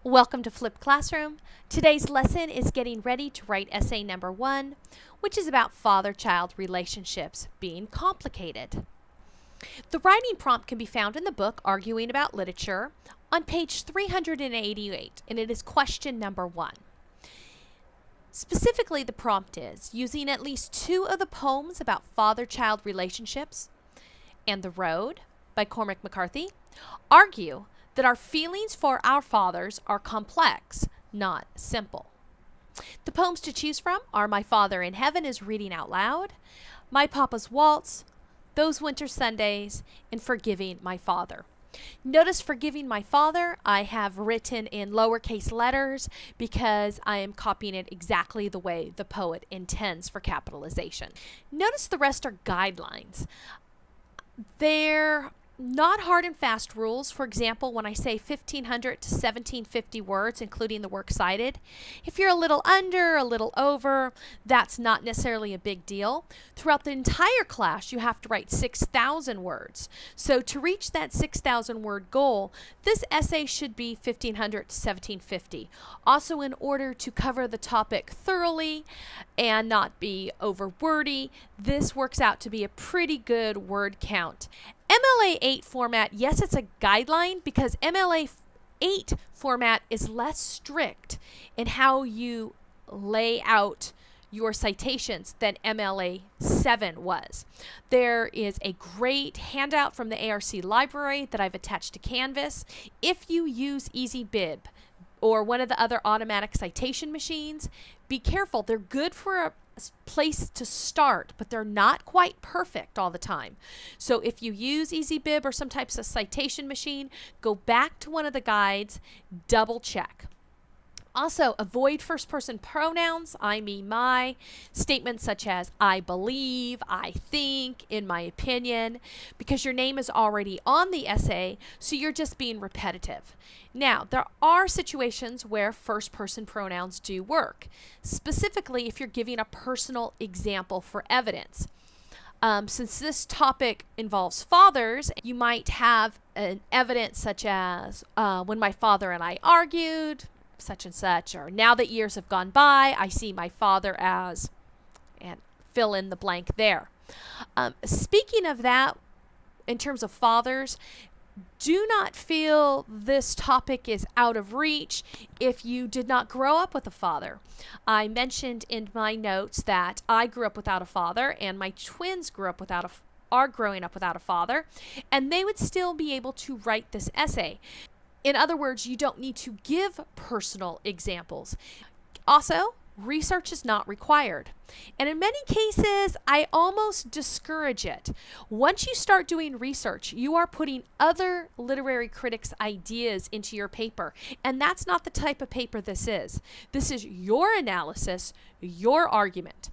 Welcome to Flipped Classroom. Today's lesson is getting ready to write essay number 1, which is about father-child relationships being complicated. The writing prompt can be found in the book Arguing About Literature on page 388, and it is question number 1. Specifically, the prompt is, using at least 2 of the poems about father-child relationships and The Road by Cormac McCarthy, argue that our feelings for our fathers are complex, not simple. The poems to choose from are My Father in Heaven is Reading Out Loud, My Papa's Waltz, Those Winter Sundays, and Forgiving My Father. Notice Forgiving My Father I have written in lowercase letters because I am copying it exactly the way the poet intends for capitalization. Notice the rest are guidelines. They're not hard and fast rules. For example, when I say 1,500 to 1,750 words, including the works cited, if you're a little under, a little over, that's not necessarily a big deal. Throughout the entire class, you have to write 6,000 words. So to reach that 6,000 word goal, this essay should be 1,500 to 1,750. Also, in order to cover the topic thoroughly and not be over wordy, this works out to be a pretty good word count. MLA 8 format, yes, it's a guideline because MLA 8 format is less strict in how you lay out your citations than MLA 7 was. There is a great handout from the ARC library that I've attached to Canvas. If you use EasyBib or one of the other automatic citation machines, be careful. They're good for a place to start, but they're not quite perfect all the time. So if you use EasyBib or some types of citation machine, go back to one of the guides, double check. Also, avoid first-person pronouns, I, me, my, statements such as I believe, I think, in my opinion, because your name is already on the essay, so you're just being repetitive. Now, there are situations where first-person pronouns do work, specifically if you're giving a personal example for evidence. Since this topic involves fathers, you might have an evidence such as when my father and I argued, such and such, or now that years have gone by, I see my father as, and fill in the blank there. Speaking of that, in terms of fathers, do not feel this topic is out of reach if you did not grow up with a father. I mentioned in my notes that I grew up without a father, and my twins are growing up without a father, and they would still be able to write this essay. In other words, you don't need to give personal examples. Also, research is not required. And in many cases, I almost discourage it. Once you start doing research, you are putting other literary critics' ideas into your paper. And that's not the type of paper this is. This is your analysis, your argument.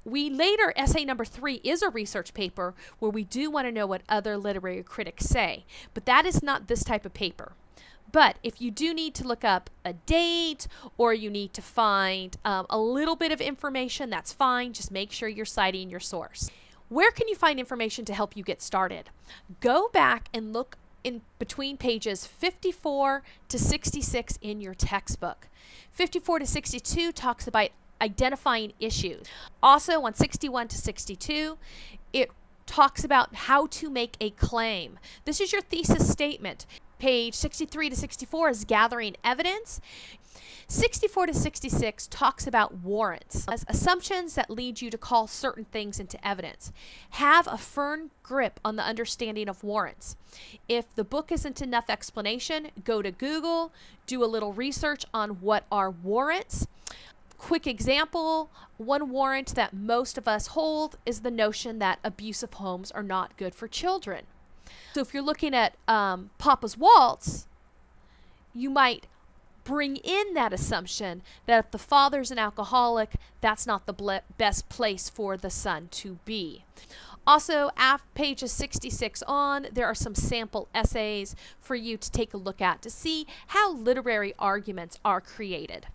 Essay number 3 is a research paper where we do want to know what other literary critics say. But that is not this type of paper. But if you do need to look up a date or you need to find a little bit of information, that's fine. Just make sure you're citing your source. Where can you find information to help you get started? Go back and look in between pages 54 to 66 in your textbook. 54 to 62 talks about identifying issues. Also on 61 to 62, it talks about how to make a claim. This is your thesis statement. Page 63 to 64 is gathering evidence. 64 to 66 talks about warrants, as assumptions that lead you to call certain things into evidence. Have a firm grip on the understanding of warrants. If the book isn't enough explanation, go to Google, do a little research on what are warrants. Quick example, one warrant that most of us hold is the notion that abusive homes are not good for children. So if you're looking at Papa's Waltz, you might bring in that assumption that if the father's an alcoholic, that's not the best place for the son to be. Also, pages 66 on, there are some sample essays for you to take a look at to see how literary arguments are created.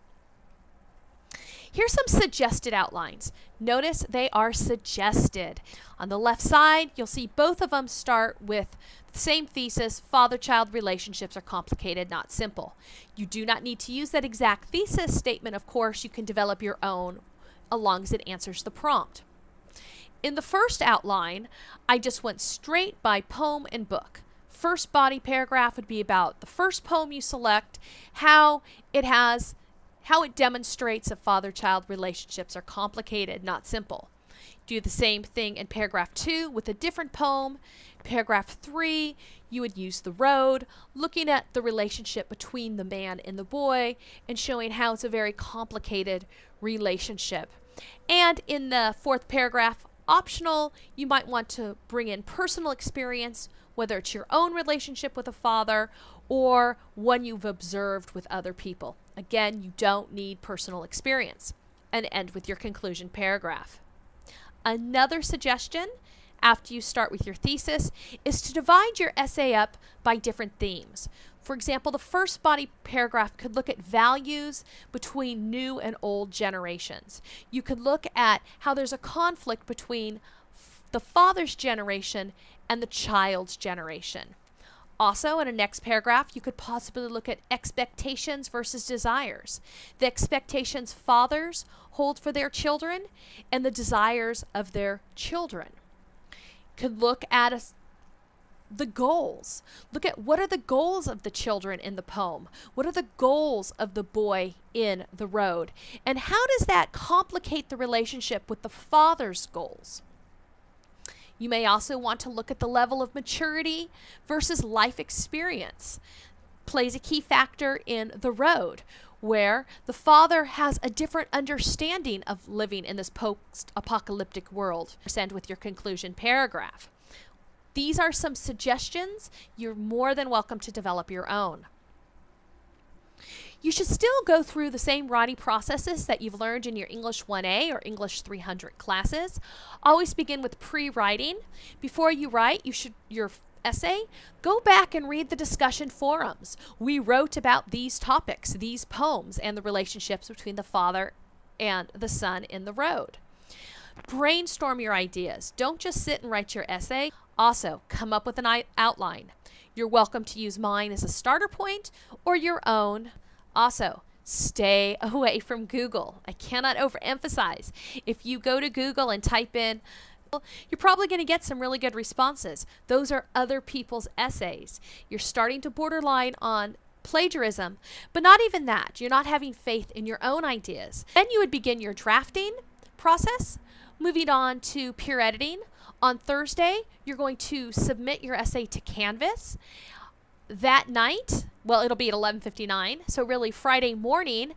Here's some suggested outlines. Notice they are suggested. On the left side, you'll see both of them start with the same thesis: father-child relationships are complicated, not simple. You do not need to use that exact thesis statement. Of course, you can develop your own as long as it answers the prompt. In the first outline, I just went straight by poem and book. First body paragraph would be about the first poem you select, how it demonstrates that father-child relationships are complicated, not simple. Do the same thing in paragraph 2 with a different poem. Paragraph 3, you would use the road, looking at the relationship between the man and the boy and showing how it's a very complicated relationship. And in the fourth paragraph, optional, you might want to bring in personal experience, whether it's your own relationship with a father or one you've observed with other people. Again, you don't need personal experience. And end with your conclusion paragraph. Another suggestion after you start with your thesis is to divide your essay up by different themes. For example, the first body paragraph could look at values between new and old generations. You could look at how there's a conflict between the father's generation and the child's generation. Also, in the next paragraph, you could possibly look at expectations versus desires. The expectations fathers hold for their children and the desires of their children. Could look at the goals. Look at what are the goals of the children in the poem? What are the goals of the boy in the road? And how does that complicate the relationship with the father's goals? You may also want to look at the level of maturity versus life experience. Plays a key factor in the road, where the father has a different understanding of living in this post-apocalyptic world. End with your conclusion paragraph. These are some suggestions. You're more than welcome to develop your own. You should still go through the same writing processes that you've learned in your English 1A or English 300 classes. Always begin with pre-writing. Before you write your essay, go back and read the discussion forums. We wrote about these topics, these poems, and the relationships between the father and the son in the road. Brainstorm your ideas. Don't just sit and write your essay. Also, come up with an outline. You're welcome to use mine as a starter point or your own. Also, stay away from Google. I cannot overemphasize. If you go to Google and type in, you're probably going to get some really good responses. Those are other people's essays. You're starting to borderline on plagiarism, but not even that. You're not having faith in your own ideas. Then you would begin your drafting process, moving on to peer editing. On Thursday, you're going to submit your essay to Canvas. That night, well, it'll be at 11:59, so really Friday morning,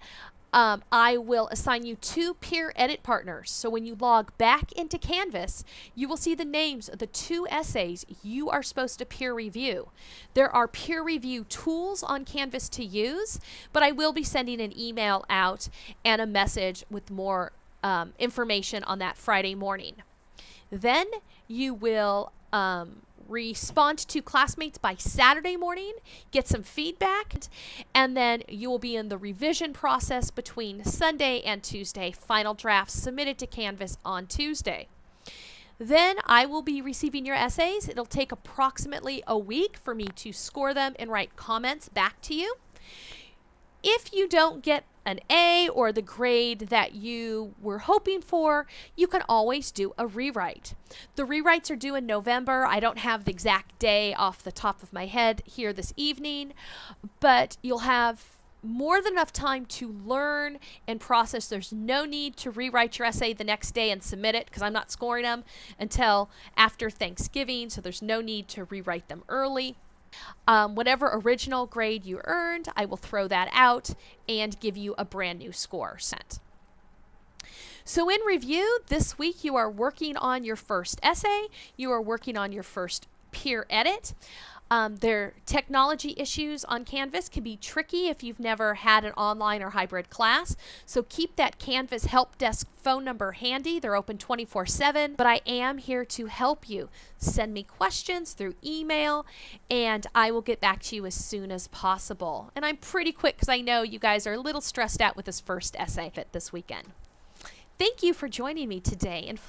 I will assign you 2 peer edit partners. So when you log back into Canvas, you will see the names of the 2 essays you are supposed to peer review. There are peer review tools on Canvas to use, but I will be sending an email out and a message with more information on that Friday morning. Then you will respond to classmates by Saturday morning, get some feedback, and then you will be in the revision process between Sunday and Tuesday. Final drafts submitted to Canvas on Tuesday. Then I will be receiving your essays. It'll take approximately a week for me to score them and write comments back to you. If you don't get an A or the grade that you were hoping for, you can always do a rewrite. The rewrites are due in November. I don't have the exact day off the top of my head here this evening, but you'll have more than enough time to learn and process. There's no need to rewrite your essay the next day and submit it, because I'm not scoring them until after Thanksgiving, so there's no need to rewrite them early. Whatever original grade you earned, I will throw that out and give you a brand new score set. So in review, this week you are working on your first essay, you are working on your first peer edit. Their technology issues on Canvas can be tricky if you've never had an online or hybrid class. So keep that Canvas help desk phone number handy. They're open 24/7, but I am here to help you. Send me questions through email and I will get back to you as soon as possible. And I'm pretty quick because I know you guys are a little stressed out with this first essay fit this weekend. Thank you for joining me today and